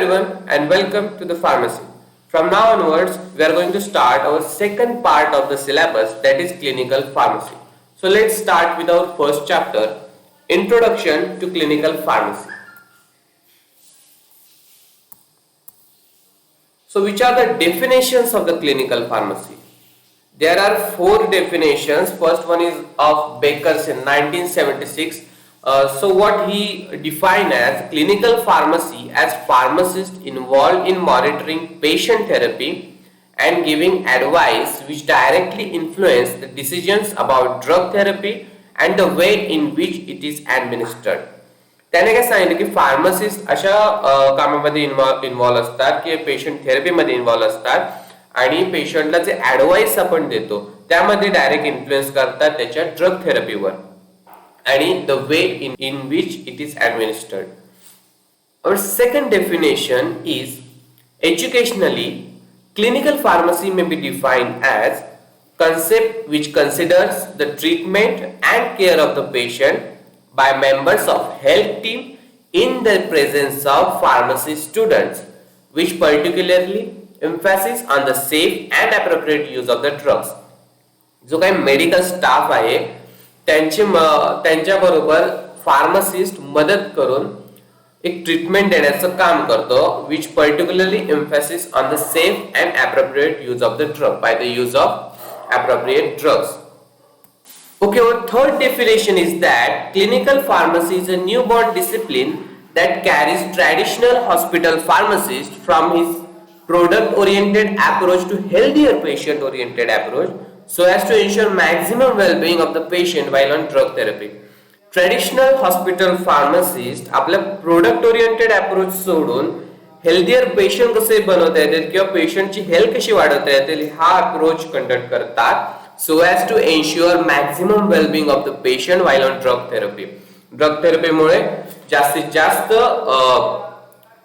everyone and welcome to the pharmacy. From now onwards, we are going to start our second part of the syllabus, that is clinical pharmacy. So let's start with our first chapter, Introduction to Clinical Pharmacy. So which are the definitions of the clinical pharmacy? There are four definitions. First one is of Bakers in 1976. So what he defined as clinical pharmacy as pharmacist involved in monitoring patient therapy and giving advice which directly influence the decisions about drug therapy and the way in which it is administered. त्याने काय सांगितलं की pharmacist अशा कामामध्ये involve असतात की patient थेरपीमध्ये involve असतात आणि पेशंटला जे ऍडवाइस आपण देतो त्यामध्ये डायरेक्ट इन्फ्लुएन्स करतात त्याच्या ड्रग थेरपीवर आणि the way in which it is administered. Our second definition is educationally, clinical pharmacy may be defined as concept which considers the treatment and care of the patient by members of health team in the presence of pharmacy students, which particularly emphasis on the safe and appropriate use of the drugs. जो काही medical staff आहे त्यांच्याबरोबर pharmacist मदत करून एक treatment देण्याचं काम करतो, which particularly emphasis on the safe and appropriate use of the drug by the use of appropriate drugs. Okay, our third definition is that clinical pharmacy is a newborn discipline that carries traditional hospital pharmacist from his product-oriented approach to healthier patient-oriented approach so as to ensure maximum well-being of the patient while on drug therapy. Traditional hospital pharmacist आपल्या product-oriented approach सोडून healthier patient कसे बनवता येतील किंवा पेशंटची health कशी वाढवता येतील हा अप्रोच कंडक्ट करतात so as to ensure maximum well-being of the patient while on drug therapy. Drug थेरपीमुळे जास्तीत जास्त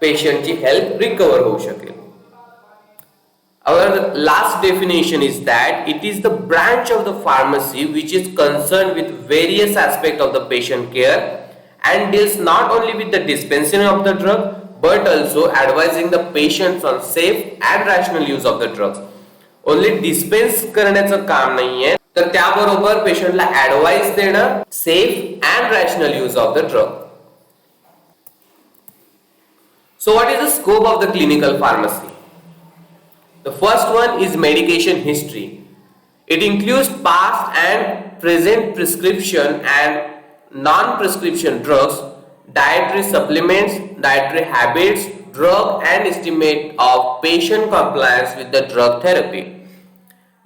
पेशंटची हेल्थ रिकवर होऊ शकेल. Our last definition is that it is the branch of the pharmacy which is concerned with various aspects of the patient care and deals not only with the dispensing of the drug but also advising the patients on safe and rational use of the drugs. Only dispense करण्याचं काम नाहीये तर त्याबरोबर पेशंटला advice देणं safe and rational use of the drug. So what is the scope of the clinical pharmacy? The first one is medication history. It includes past and present prescription and non-prescription drugs, dietary supplements, dietary habits, drug and estimate of patient compliance with the drug therapy.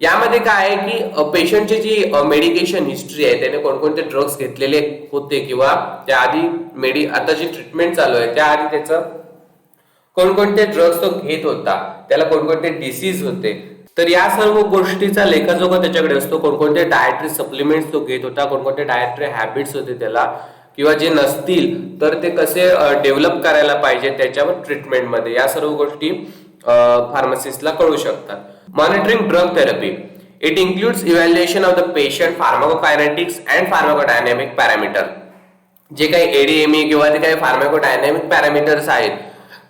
यामध्ये काय आहे की पेशंटची जी medication history आहे त्याने कोणकोणते drugs घेतलेले होते किंवा त्याआधी आता जी ट्रीटमेंट चालू आहे त्याआधी त्याचं कोणकोणते ड्रग्स तो घेत होता, त्याला कोणकोणते डिसीज होते, तर या सर्व गोष्टीचा लेखाजोखा त्याच्याकडे असतो. कोणकोणते डायटरी सप्लिमेंट्स तो घेत होता, कोणकोणते डायटरी हॅबिट्स होते त्याला किंवा जे नसतील तर ते कसे डेव्हलप करायला पाहिजे त्याच्यावर ट्रीटमेंटमध्ये या सर्व गोष्टी फार्मासिस्टला कळू शकतात. Monitoring drug therapy it includes evaluation of the patient pharmacokinetics and pharmacodynamic parameter. जे काही एडीएमई किंवा ते काही फार्माकोडायनॅमिक पॅरामीटर्स आहेत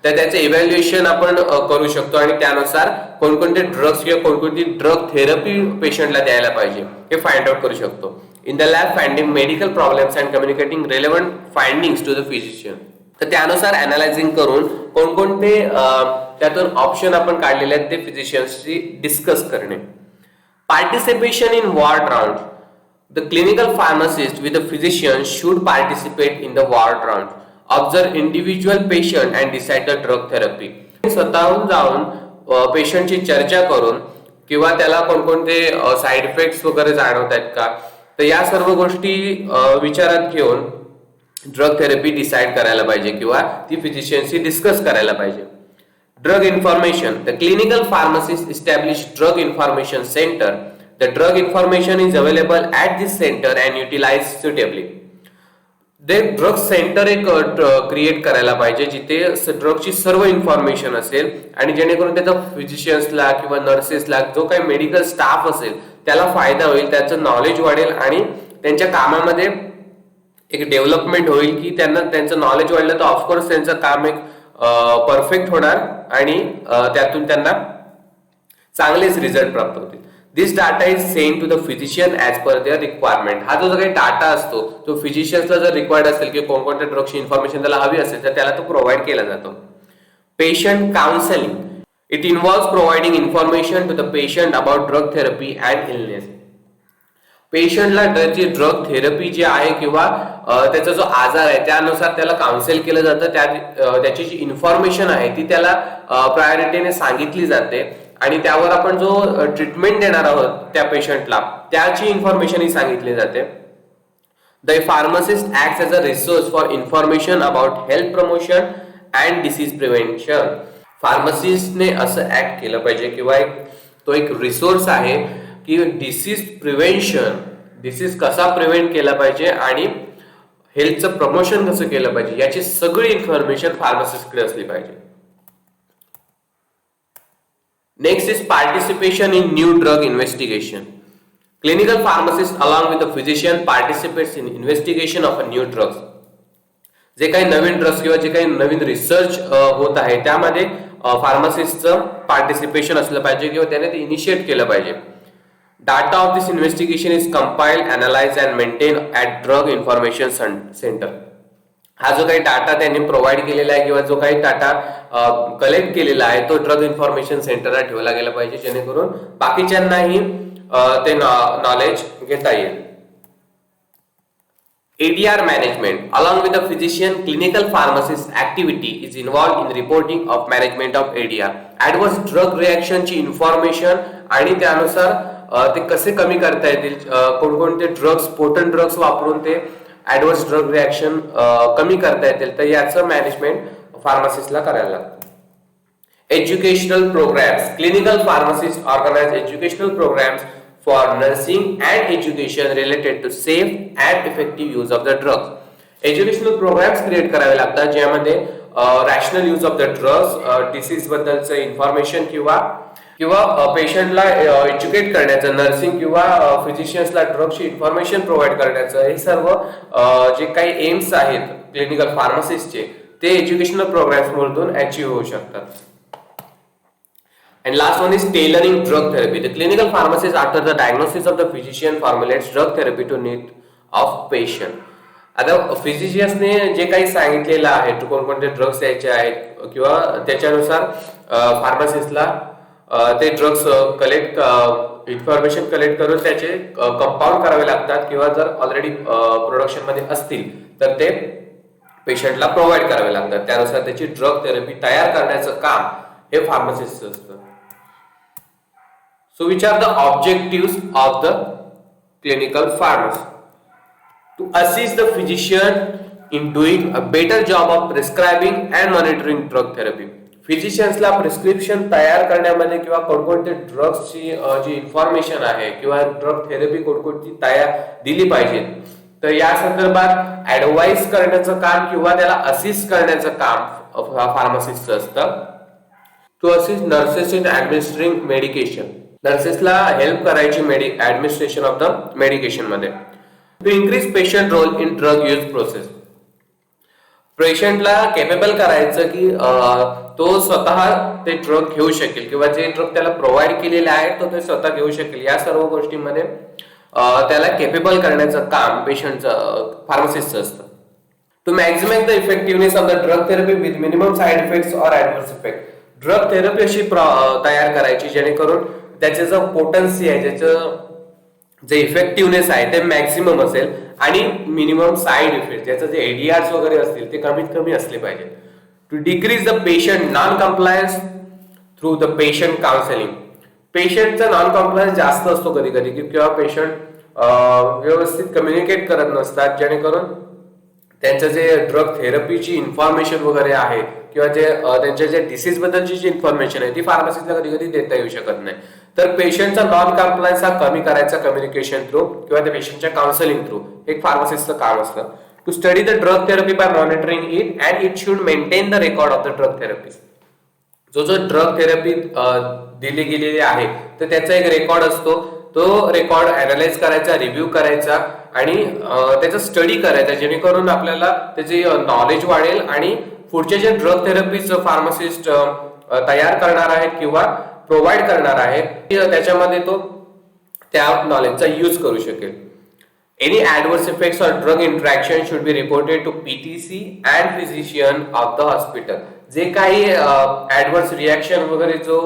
तर त्याचे इव्हॅल्युएशन आपण करू शकतो आणि त्यानुसार कोणकोणते ड्रग्स किंवा कोणकोणती ड्रग थेरपी पेशंटला द्यायला पाहिजे हे फाइंड आउट करू शकतो. In the lab finding medical problems and communicating relevant findings to the physician. तर त्यानुसार अनालायझिंग करून कोणकोणते त्यातून ऑप्शन आपण काढलेले आहेत ते फिजिशियन्सशी डिस्कस करणे. Participation in ward round. The clinical pharmacist with the physician should participate in the ward round, observe individual patient and decide the drug therapy. स्वतःहून जाऊन पेशंटची चर्चा करून किंवा त्याला कोणकोणते साईड इफेक्ट्स वगैरे जाणवत आहेत का तर या सर्व गोष्टी विचारात घेऊन ड्रग थेरपी डिसाइड करायला पाहिजे किंवा ती फिजिशियनशी डिस्कस करायला पाहिजे. Drug information. The clinical pharmacist establish drug information centre. The drug information is available at this centre and utilise suitably. ते ड्रग सेंटर एक क्रिएट करायला पाहिजे जिथे ड्रगची सर्व इन्फॉर्मेशन असेल आणि जेणेकरून त्याचा फिजिशियन्सला किंवा नर्सेसला जो काही मेडिकल स्टाफ असेल त्याला फायदा होईल, त्याचं नॉलेज वाढेल आणि त्यांच्या कामामध्ये एक डेव्हलपमेंट होईल की त्यांना त्यांचं नॉलेज वाढलं तर ऑफकोर्स त्यांचं काम एक परफेक्ट होणार आणि त्यातून त्यांना चांगलेच रिझल्ट प्राप्त होतील. This data is send to the physician as per their requirement. हा जो काही डाटा असतो तो फिजिशियन्सला जर रिक्वायर्ड असेल की कोणकोणत्या ड्रग्सची इन्फॉर्मेशन त्याला हवी असेल तर त्याला तो प्रोव्हाइड केला जातो. Patient counselling. It involves providing information to the patient about drug therapy and illness. पेशंटला त्याची ड्रग थेरपी जी आहे किंवा त्याचा जो आजार आहे त्यानुसार त्याला काउन्सिल केलं जातं. त्याची जी इन्फॉर्मेशन आहे ती त्याला प्रायोरिटीने सांगितली जाते आणि त्यावर आपण जो ट्रीटमेंट देणार आहोत त्या पेशंटला त्याची इन्फॉर्मेशन ही सांगितली जाते. The pharmacist acts as a resource for information about health promotion and disease prevention. फार्मासिस्टने असं ऍक्ट केलं पाहिजे किंवा तो एक रिसोर्स आहे की डिसीज प्रिव्हेंशन, डिसीज कसा प्रिव्हेंट केला पाहिजे आणि हेल्थचं प्रमोशन कसं केलं पाहिजे याची सगळी इन्फॉर्मेशन फार्मासिस्टकडे असली पाहिजे. Next is participation in new drug investigation. Clinical pharmacist along with the physician participates in investigation of a new drugs. जे काही नवीन ड्रग्स किंवा जे काही नवीन रिसर्च होत आहे त्यामध्ये फार्मासिस्टचं पार्टिसिपेशन असलं पाहिजे किंवा त्याने ते इनिशिएट केलं पाहिजे. Data of this investigation is compiled, analyzed and maintained at Drug Information Center. हा जो काही डाटा त्यांनी प्रोव्हाइड केलेला आहे किंवा जो काही डाटा कलेक्ट केलेला आहे तो ड्रग इन्फॉर्मेशन सेंटरला ठेवला गेला पाहिजे जेणेकरून बाकीच्यांनाही ते नॉलेज घेता येईल. ADR management. Along with the physician, clinical pharmacist activity is involved in reporting of management of ADR. Adverse drug reaction ची इन्फॉर्मेशन आणि त्यानुसार ते कसे कमी करता येतील, कोणकोणते ड्रग्स, पोटंट ड्रग्स वापरून ते ऍडव्हर्स ड्रग रिॲक्शन कमी करता येतील तर याचं मॅनेजमेंट फार्मासिस्टला करायला लागतं. Educational programmes. Clinical pharmacist organise educational programmes for nursing and education related to safe and effective use of the drugs. Educational programmes create करावे लागतात ज्यामध्ये rational use of the drugs, disease बद्दलचं इन्फॉर्मेशन किंवा पेशंटला educate करण्याचं, nursing किंवा फिजिशियन्सला ड्रग्सची information provide करण्याचं, हे सर्व जे काही एम्स आहेत क्लिनिकल फार्मासिस्टचे ते एज्युकेशनल प्रोग्राम्स मधून अचीव्ह होऊ शकतात. And last one is tailoring drug therapy. The clinical pharmacist, after the diagnosis of the physician, formulates drug therapy to need of patient. आता फिजिशियन्सने जे काही सांगितलेलं आहे कोणकोणते ड्रग्स द्यायचे आहेत किंवा त्याच्यानुसार फार्मासिस्टला ते ड्रग्स इन्फॉर्मेशन कलेक्ट करून त्याचे कंपाऊंड करावे लागतात किंवा जर ऑलरेडी प्रोडक्शन मध्ये असतील तर ते पेशंटला प्रोव्हाइड करावे लागतात. त्यानुसार त्याची ड्रग थेरपी तयार करण्याचं काम हे फार्मासिस्टचं असतं. So which are the objectives of the clinical pharmacist? To assist the physician in doing a better job of prescribing and monitoring drug therapy. फिजिशियन्सला प्रिस्क्रिप्शन तयार करण्यामध्ये किंवा कोणकोणते ड्रग्सची जी इन्फॉर्मेशन आहे किंवा ड्रग थेरपी कोणकोणती तयार दिली पाहिजे तर या संदर्भात ऍडवाइस करण्याचं काम किंवा त्याला असिस्ट करण्याचं काम फार्मासिस्टचं असतं. To assist nurses in administering medication. नर्सेसला हेल्प करायची ऍडमिनिस्ट्रेशन ऑफ द मेडिकेशन मध्ये. To increase patient role in drug use process. पेशंटला केपेबल करायचं की तो स्वतः ते ड्रग घेऊ शकेल किंवा जे ड्रग त्याला प्रोव्हाइड केलेले आहेत तो ते स्वतः घेऊ शकेल. या सर्व गोष्टींमध्ये त्याला केपेबल करण्याचं काम पेशंटचं फार्मासिस्टचं असतं. To maximise the effectiveness of the drug therapy with minimum side effects or adverse effect. Drug therapy अशी तयार करायची जेणेकरून त्याचे जो पोटन्सी आहे, ज्याचं जे इफेक्टिव्हनेस आहे ते मॅक्सिमम असेल आणि मिनिमम साइड इफेक्ट त्याचं जे एडीआर्स वगैरे असतील ते कमीत कमी असले पाहिजे. To decrease the patient non compliance through the patient counselling. पेशंटचा नॉन कम्प्लायन्स जास्त असतो कधी कधी किंवा पेशंट व्यवस्थित कम्युनिकेट करत नसतात जेणेकरून त्यांचं जे ड्रग थेरपीची इन्फॉर्मेशन वगैरे आहे किंवा जे त्यांच्या जे डिसीज बद्दलची जी इन्फॉर्मेशन आहे ती फार्मसीला कधी कधी देता येऊ शकत नाही. तर पेशंटचा नॉन कम्प्लायन्स हा कमी करायचा कम्युनिकेशन थ्रू किंवा त्या पेशंटच्या काउन्सिलिंग थ्रू एक फार्मसिस्टचं काम असतं. To study the drug therapy by monitoring it and it should maintain the record of the drug therapy. जो ड्रग थेरपी दिली गेलेली आहे तर त्याचा एक रेकॉर्ड असतो. तो रेकॉर्ड अनालाइज करायचा, रिव्ह्यू करायचा आणि त्याचा स्टडी करायचा जेणेकरून आपल्याला त्याचे नॉलेज वाढेल आणि पुढचे जे ड्रग थेरपीज फार्मासिस्ट तयार करणार आहेत किंवा प्रोव्हाइड करणार आहे त्याच्यामध्ये तो त्या नॉलेजचा यूज करू शकेल. Any adverse effects or drug interaction should be reported to PTC and physician of the hospital. जे काही ऍडव्हर्स रिॲक्शन वगैरे जो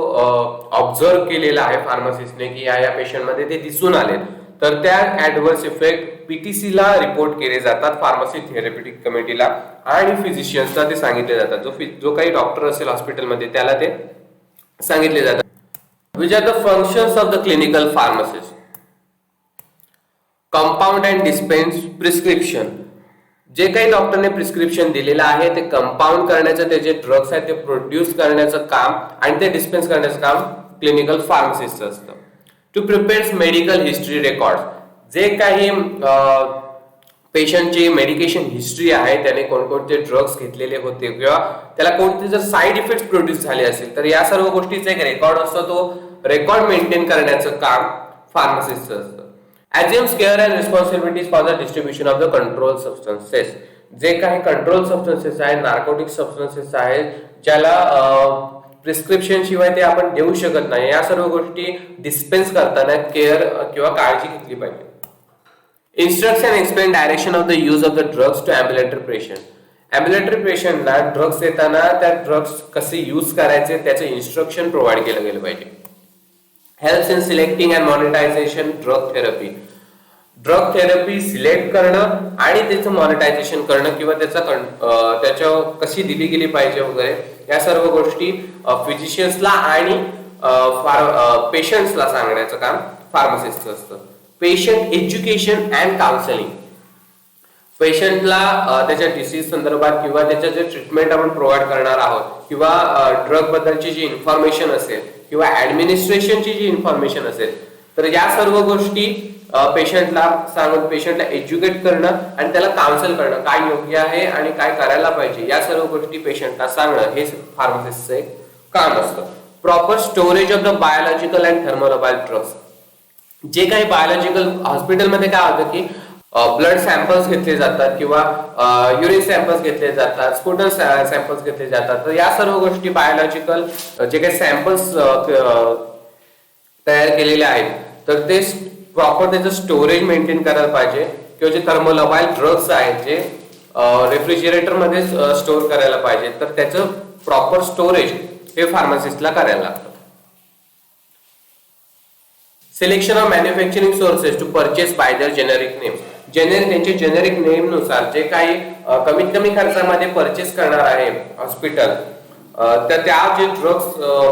ऑब्झर्व केलेला आहे फार्मासिस्टने की या पेशंटमध्ये ते दिसून आले तर त्या ऍडव्हर्स इफेक्ट पीटीसी ला रिपोर्ट केले जातात फार्मसी थेरप्युटिक कमिटीला आणि फिजिशियन्सला ते सांगितले जातात. जो काही डॉक्टर असेल हॉस्पिटलमध्ये त्याला ते सांगितले जातात. Which are the functions of the clinical pharmacist. Compound and dispense prescription. जे काही डॉक्टरने प्रिस्क्रिप्शन दिलेलं आहे ते कंपाऊंड करण्याचं, ते जे ड्रग्स आहेत ते प्रोड्यूस करण्याचं काम आणि ते डिस्पेन्स करण्याचं काम क्लिनिकल फार्मसिस्टचं असतं. To prepares medical history record. जे काही पेशंटची मेडिकेशन हिस्ट्री आहे, त्याने कोणकोणते ड्रग्स घेतलेले होते किंवा त्याला कोणते जर साईड इफेक्ट प्रोड्यूस झाले असेल तर या सर्व गोष्टीचा एक रेकॉर्ड असतो. तो रेकॉर्ड मेंटेन करण्याचं काम फार्मसिस्टचं असतं. Assumes care and responsibilities for the distribution of the controlled substances. जे काही कंट्रोल सबस्टन्सेस आहेत, नार्कोटिक सबस्टन्सेस आहेत, ज्याला प्रिस्क्रिप्शन शिवाय ते आपण देऊ शकत नाही, या सर्व गोष्टी डिस्पेन्स करताना केअर किंवा काळजी घेतली पाहिजे. Instructs and explain direction of the use of the drugs to ambulatory patient. ambulatory पेशंटला ड्रग्स देताना त्या ड्रग्स कसे यूज करायचे त्याचे इन्स्ट्रक्शन प्रोव्हाइड केलं गेलं पाहिजे. Helps in selecting and monetization drug therapy. Drug therapy select करणं आणि त्याचं मॉनिटायझेशन करणं किंवा त्याच्या कशी दिली गेली पाहिजे वगैरे या सर्व गोष्टी फिजिशियन्सला आणि पेशंट्सला सांगण्याचं काम फार्मसिस्टचं असतं. Patient education and counselling. पेशंटला त्याच्या डिसीज संदर्भात किंवा त्याच्या जे ट्रीटमेंट आपण प्रोव्हाइड करणार आहोत किंवा ड्रग बद्दलची जी इन्फॉर्मेशन असेल किंवा ऍडमिनिस्ट्रेशनची जी इन्फॉर्मेशन असेल तर या सर्व गोष्टी पेशंटला सांगून पेशंटला एज्युकेट करणं आणि त्याला काउन्सिल करणं, काय योग्य आहे आणि काय करायला पाहिजे या सर्व गोष्टी पेशंटला सांगणं हे फार्मसिस्टचं एक काम असतं. Proper storage of the biological and thermolabile drugs. जे काही बायोलॉजिकल हॉस्पिटलमध्ये काय होतं की ब्लड सॅम्पल्स घेतले जातात किंवा युरिन सॅम्पल्स घेतले जातात, स्पुटम सॅम्पल्स घेतले जातात. तर या सर्व गोष्टी बायोलॉजिकल जे काही सॅम्पल्स तयार केलेले आहेत तर ते प्रॉपर त्याचं स्टोरेज मेंटेन करायला पाहिजे किंवा जे थर्मोलॉबाईल ड्रग्स आहेत जे रेफ्रिजरेटर मध्ये स्टोअर करायला पाहिजे तर त्याचं प्रॉपर स्टोरेज हे फार्मासिस्टला करायला लागतं. Selection of manufacturing sources to purchase by their generic name. त्यांचे जेनेरिक नेम नुसार जे काही कमीत कमी खर्चामध्ये परचेस करणार आहे हॉस्पिटल तर त्या जे ड्रग्स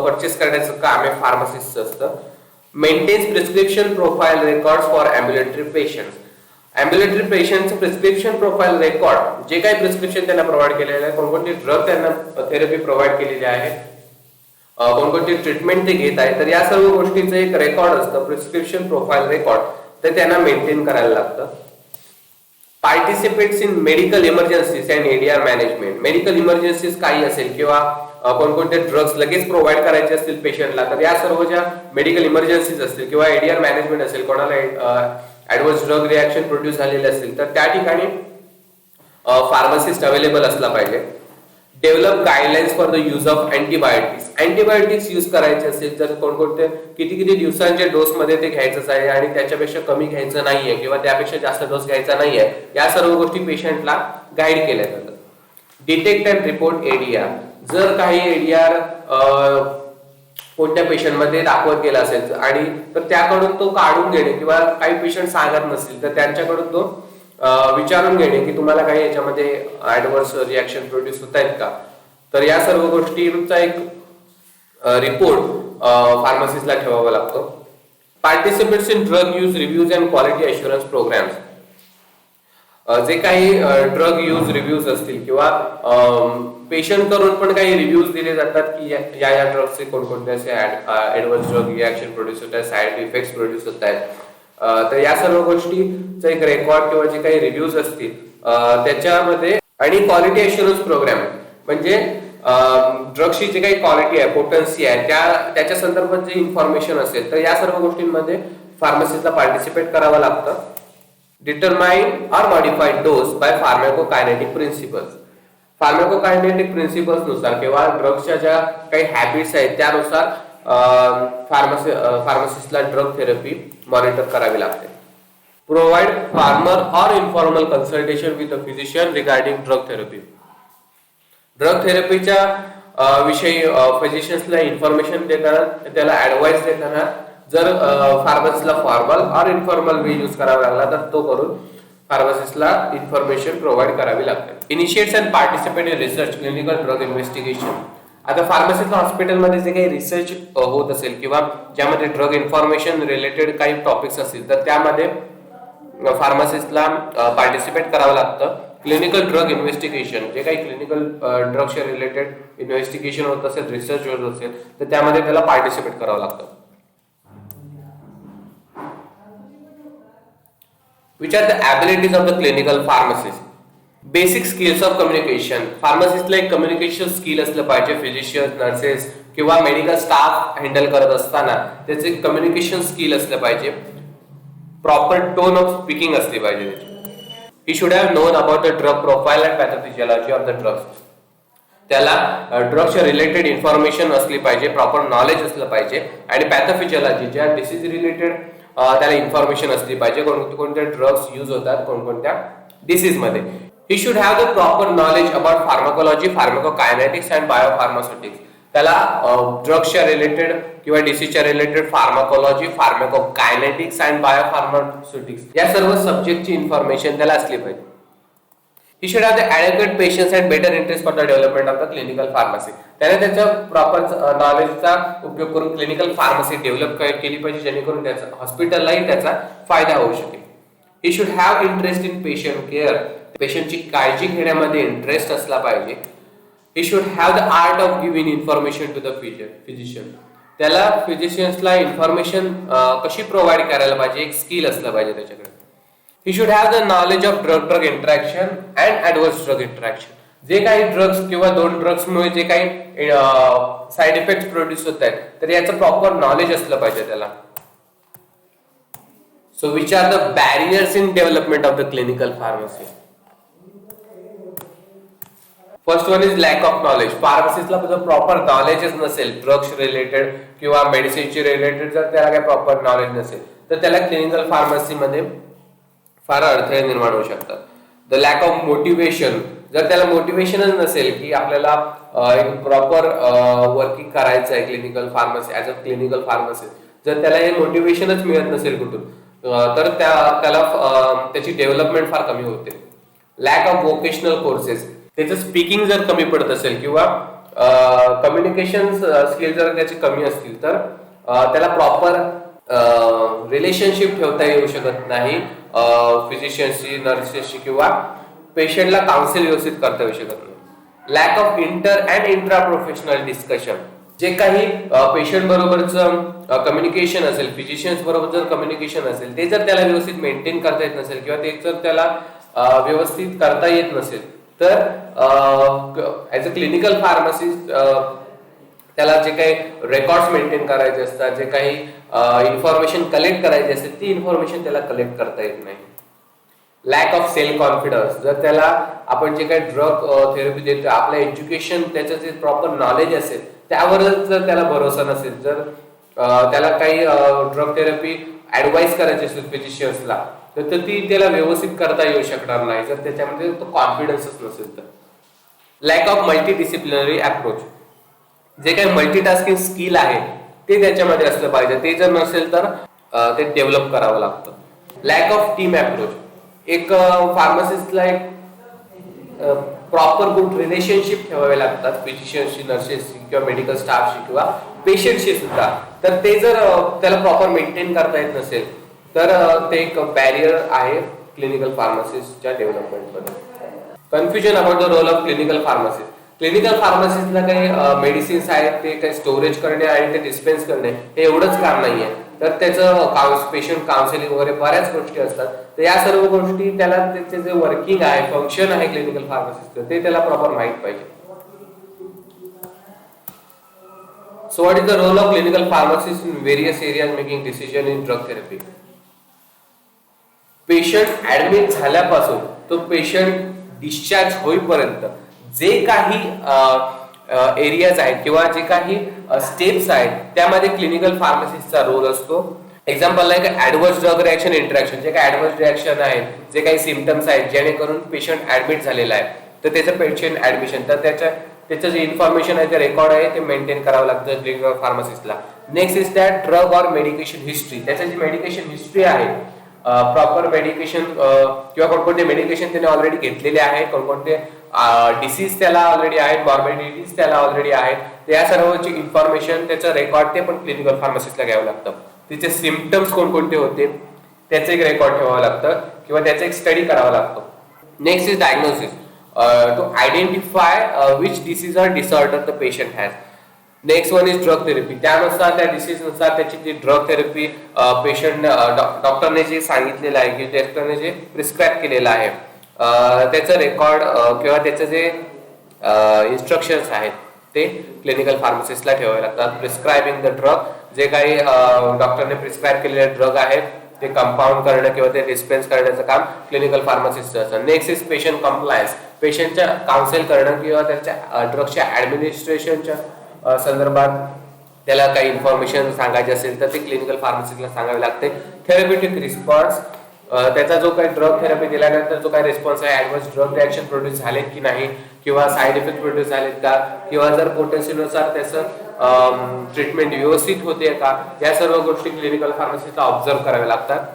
परचेस करण्याचं काम आहे फार्मसिस्टचं असतं. Maintains prescription profile record for ambulatory patients. Ambulatory पेशंटचं प्रिस्क्रिप्शन प्रोफाईल रेकॉर्ड, जे काही प्रिस्क्रिप्शन त्यांना प्रोव्हाइड केलेलं आहे, कोणकोणते ड्रग त्यांना थेरपी प्रोव्हाइड केलेली आहे, कोणकोणती ट्रीटमेंट ते घेत आहे, तर या सर्व गोष्टीचं एक रेकॉर्ड असतं प्रिस्क्रिप्शन प्रोफाईल रेकॉर्ड, ते त्यांना मेंटेन करायला लागतं. Participates in medical emergencies and ADR management. Medical emergencies काही असेल किंवा कोणकोणते ड्रग्स लगेच प्रोव्हाइड करायचे असतील पेशंटला तर या सर्व ज्या मेडिकल इमर्जन्सीज असतील किंवा एडीआर मॅनेजमेंट असेल, कोणाला ऍडव्हर्स ड्रग रिॲक्शन प्रोड्यूस झालेले असतील तर त्या ठिकाणी फार्मासिस्ट अवेलेबल असला पाहिजे. Develop guidelines for the use of antibiotics. Antibiotics use करायचे असेल तर कोणकोणते किती दिवसांच्या डोस मध्ये ते घ्यायचंच आहे आणि त्याच्यापेक्षा कमी घ्यायचं नाहीये किंवा त्यापेक्षा जास्त डोस घ्यायचा नाहीये, या सर्व गोष्टी पेशंटला गाईड केल्या जातात. Detect and report ADR. जर काही एडीआर कोणत्या पेशंटमध्ये दाखवत गेला असेल आणि तर त्याकडून तो काढून घेणे किंवा काही पेशंट सांगत नसतील तर त्यांच्याकडून तो विचारून घेणे की तुम्हाला काही याच्यामध्ये ऍडव्हर्स रिॲक्शन प्रोड्यूस होत आहेत का, तर या सर्व गोष्टींचा एक रिपोर्ट फार्मसिस्टला ठेवावा लागतो. Participates in drug use reviews and quality assurance programmes. जे काही ड्रग यूज रिव्ह्यूज असतील किंवा पेशंट करून पण काही रिव्ह्यूज दिले जातात की या ड्रग्सचे कोणकोणते असे ऍडव्हर्स ड्रग रिॲक्शन प्रोड्यूस होत आहेत, साईड इफेक्ट्स प्रोड्यूस होत आहेत, तर या सर्व गोष्टीचा एक रेकॉर्ड किंवा जे काही रिव्ह्यूज असतील त्याच्यामध्ये. आणि क्वालिटी अश्युरन्स प्रोग्राम म्हणजे ड्रग्सची जी काही क्वालिटी आहे, पोटन्सी आहे, त्याच्या संदर्भात जे इन्फॉर्मेशन असेल तर या सर्व गोष्टींमध्ये फार्मसिस्टला पार्टिसिपेट करावं लागतं. डिटरमाइन और modified dose by pharmacokinetic principles. Pharmacokinetic principles नुसार किंवा ड्रग्सच्या ज्या काही हॅबिट्स आहेत त्यानुसार फार्मासिस्टला ड्रग थेरपी मॉनिटर करावी लागते. प्रोव्हाइड फॉर्मल और informal consultation with a physician regarding drug therapy. Drug थेरपीच्या विषयी फिजिशियन्सला इन्फॉर्मेशन देताना, त्याला ऍडवाइस देताना जर फार्मसिस्टला फॉर्मल और इन्फॉर्मल वे यूज करावा लागला तर तो करून फार्मसिस्टला इन्फॉर्मेशन प्रोव्हाइड करावी लागते. Initiates and participate in research clinical drug investigation. आता फार्मसिस्ट हॉस्पिटलमध्ये जे काही रिसर्च होत असेल किंवा ज्यामध्ये ड्रग इन्फॉर्मेशन रिलेटेड काही टॉपिक्स असतील तर त्यामध्ये फार्मसिस्टला पार्टिसिपेट करावं लागतं. क्लिनिकल ड्रग इन्व्हेस्टिगेशन, जे काही क्लिनिकल ड्रगच्या रिलेटेड इन्व्हेस्टिगेशन होत असेल, रिसर्च होत असेल तर त्यामध्ये त्याला पार्टिसिपेट करावं लागतं. Which are the abilities of the clinical pharmacist? Basic skills of communication. फार्मासिस्टला एक कम्युनिकेशन स्किल असलं पाहिजे. फिजिशियन, नर्सेस किंवा मेडिकल स्टाफ हँडल करत असताना त्याचे कम्युनिकेशन स्किल असलं पाहिजे. प्रॉपर टोन ऑफ स्पीकिंग असली पाहिजे त्याची. He should have known about the drug profile and pathophysiology of the drugs. त्याला ड्रग्सच्या रिलेटेड इन्फॉर्मेशन असली पाहिजे, प्रॉपर नॉलेज असलं पाहिजे आणि पॅथोफिजियोलॉजी ज्या डिसीज रिलेटेड त्याला इन्फॉर्मेशन असली पाहिजे, कोणकोणत्या ड्रग्स यूज होतात कोणकोणत्या डिसीज मध्ये. He should have the proper knowledge about pharmacology, pharmacokinetics and biopharmaceutics. त्याला ड्रग्सच्या रिलेटेड किंवा डिसीजच्या related pharmacology, pharmacokinetics and biopharmaceutics या सर्व सब्जेक्टची इन्फॉर्मेशन त्याला असली पाहिजे. He should have the adequate patience and better interest for the development of the clinical pharmacy. त्याने त्याच्या प्रॉपर नॉलेजचा उपयोग करून क्लिनिकल फार्मसी डेव्हलप केली पाहिजे जेणेकरून त्याचा हॉस्पिटललाही त्याचा फायदा होऊ शकेल. He should have interest in patient care. पेशंटची काळजी घेण्यामध्ये इंटरेस्ट असला पाहिजे. He should have the art of giving information to the physician. त्याला फिजिशियन्सला इन्फॉर्मेशन कशी प्रोव्हाइड करायला पाहिजे एक स्किल असलं पाहिजे त्याच्याकडे. He should have the knowledge of drug-drug interaction and adverse drug interaction. जे काही ड्रग्स किंवा दोन ड्रग्समुळे जे काही साइड इफेक्ट प्रोड्यूस होत आहेत तर याचं प्रॉपर नॉलेज असलं पाहिजे त्याला. So which are the barriers in development of the clinical pharmacy? First one is lack of knowledge. फार्मसिस्टला जर प्रॉपर नॉलेजच नसेल ड्रग्स रिलेटेड किंवा मेडिसिनची रिलेटेड, जर त्याला काही प्रॉपर नॉलेज नसेल तर त्याला क्लिनिकल फार्मसीमध्ये फार अडथळे निर्माण होऊ शकतात. The lack of motivation. जर त्याला मोटिवेशनच नसेल की आपल्याला एक प्रॉपर वर्किंग करायचं आहे clinical pharmacy as a clinical pharmacist, जर त्याला हे मोटिवेशनच मिळत नसेल कुठून तर त्याला त्याची डेव्हलपमेंट फार कमी होते. Lack of vocational courses. त्याचं स्पीकिंग जर कमी पडत असेल किंवा कम्युनिकेशन स्किल जर त्याची कमी असतील तर त्याला प्रॉपर रिलेशनशिप ठेवता येऊ शकत नाही फिजिशियन्सशी, नर्सेसशी किंवा पेशंटला काउन्सिल व्यवस्थित करता येऊ शकत नाही. Lack of inter and intra professional discussion. जे काही पेशंट बरोबरचं कम्युनिकेशन असेल, फिजिशियन्स बरोबर जर कम्युनिकेशन असेल ते जर त्याला व्यवस्थित मेंटेन करता येत नसेल किंवा ते जर त्याला व्यवस्थित करता येत नसेल तर ऍज अ क्लिनिकल फार्मसिस्ट त्याला जे काही रेकॉर्ड्स मेंटेन करायचे असतात, जे काही इन्फॉर्मेशन कलेक्ट करायची असते ती इन्फॉर्मेशन त्याला कलेक्ट करता येत नाही. Lack of self confidence. जर त्याला आपण जे काही ड्रग थेरपी देतो आपलं एज्युकेशन त्याचं जे प्रॉपर नॉलेज असेल त्यावरच जर त्याला भरोसा नसेल, जर त्याला काही ड्रग थेरपी ऍडवाइस करायची असेल फिजिशियन्सला तर ती त्याला व्यवस्थित करता येऊ शकणार नाही जर त्याच्यामध्ये तो कॉन्फिडन्सच नसेल तर. Lack of multidisciplinary approach. जे काही मल्टीटास्किंग स्किल आहे ते त्याच्यामध्ये असलं पाहिजे, ते जर नसेल तर ते डेव्हलप करावं लागतं. Lack of team approach. एक फार्मासिस्टला एक प्रॉपर गुड रिलेशनशिप ठेवावे लागतात फिजिशियन्सशी, नर्सेसशी किंवा मेडिकल स्टाफशी किंवा पेशंटशी सुद्धा. तर ते जर त्याला प्रॉपर मेंटेन करता येत नसेल तर ते एक बॅरियर आहे क्लिनिकल फार्मसिस्टच्या डेव्हलपमेंटमध्ये. Confusion about the role of clinical pharmacist. Clinical फार्मसिस्टला काही मेडिसिन्स आहेत ते काही स्टोरेज करणे आणि ते डिस्पेन्स करणे हे एवढंच काम नाहीये, तर त्याचं पेशंट काउन्सिलिंग वगैरे बऱ्याच गोष्टी असतात. तर या सर्व गोष्टी त्याला त्याचे जे वर्किंग आहे, फंक्शन आहे क्लिनिकल फार्मसिस्ट ते त्याला प्रॉपर माहित पाहिजे. So what is the role of clinical pharmacist in various areas making decision in drug therapy? Patient admit झाल्यापासून तो पेशंट डिस्चार्ज होईपर्यंत जे काही एरियाज आहेत किंवा जे काही स्टेप्स आहेत त्यामध्ये क्लिनिकल फार्मसिस्टचा रोल असतो. Example like adverse drug reaction interaction, जे काही ऍडव्हर्स रिॲक्शन आहेत, जे काही सिम्पटम्स आहेत जेणेकरून पेशंट ऍडमिट झालेला आहे, तर त्याचं पेशंट ऍडमिशन, तर त्याचं जे इन्फॉर्मेशन आहे, ते रेकॉर्ड आहे, ते मेंटेन करावं लागतं क्लिनिकल फार्मसिस्टला. Next is that drug or medication history, त्याचं जी मेडिकेशन हिस्ट्री आहे, प्रॉपर मेडिकेशन किंवा कोणकोणते मेडिकेशन त्याने ऑलरेडी घेतलेले आहेत, कोणकोणते डिसीज त्याला ऑलरेडी आहेत, मॉर्बिडिटीज त्याला ऑलरेडी आहेत, त्या सर्वची इन्फॉर्मेशन, त्याचं रेकॉर्ड ते पण क्लिनिकल फार्मसिस्टला घ्यावं लागतं. तिचे सिम्पटम्स कोणकोणते होते त्याचं एक रेकॉर्ड ठेवावं लागतं किंवा त्याचा एक स्टडी करावा लागतो. Next is diagnosis, to identify which disease or disorder the patient has. Next one is drug therapy, त्यानुसार त्या डिसीजनुसार त्याची जी ड्रग थेरपी पेशंट डॉक्टरने जे सांगितलेलं आहे की डॉक्टरने जे प्रिस्क्राईब केलेलं आहे त्याचं रेकॉर्ड किंवा त्याचं जे इन्स्ट्रक्शन्स आहेत ते क्लिनिकल फार्मसिस्टला ठेवावे लागतात. प्रिस्क्रायबिंग द ड्रग, जे काही डॉक्टरने प्रिस्क्राईब केलेले ड्रग आहेत ते कंपाऊंड करणं किंवा ते डिस्पेन्स करण्याचं काम क्लिनिकल फार्मसिस्टचं असतं. नेक्स्ट इज पेशंट कम्प्लायन्स, पेशंटच्या काउन्सिल करणं किंवा त्याच्या ड्रगच्या ऍडमिनिस्ट्रेशनच्या संदर्भात त्याला काही इन्फॉर्मेशन सांगायची असेल तर ते क्लिनिकल फार्मसिस्टला सांगावे लागते. थेरप्युटिक रिस्पॉन्स, त्याचा जो काही ड्रग थेरपी दिल्यानंतर जो काही रिस्पॉन्स आहे, ऍडव्हर्स ड्रग रिॲक्शन प्रोड्यूस झालेत की नाही किंवा साईड इफेक्ट प्रोड्यूस झालेत का, किंवा जर पोटेन्सीनुसार त्याचं ट्रीटमेंट व्यवस्थित होते का, या सर्व गोष्टी क्लिनिकल फार्मसिस्टला ऑब्झर्व कराव्या लागतात.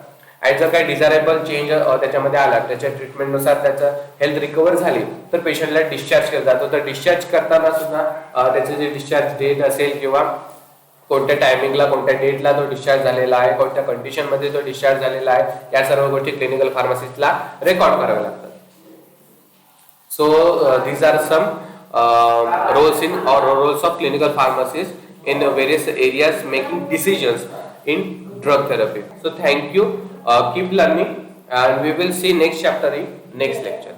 आणि जर काही डिझायरेबल चेंज त्याच्यामध्ये आला, त्याच्या ट्रीटमेंटनुसार त्याचं हेल्थ रिकवर झाली तर पेशंटला डिस्चार्ज केला जातो. तर डिस्चार्ज करताना सुद्धा त्याचे जे डिस्चार्ज डेट असेल किंवा कोणत्या टायमिंगला कोणत्या डेटला तो डिस्चार्ज झालेला आहे, कोणत्या कंडिशनमध्ये तो डिस्चार्ज झालेला आहे, या सर्व गोष्टी क्लिनिकल फार्मसिस्टला रेकॉर्ड कराव्या लागतात. So these are some roles of clinical pharmacists in various areas making decisions in drug therapy. So thank you. Keep learning and we will see next chapter in next lecture.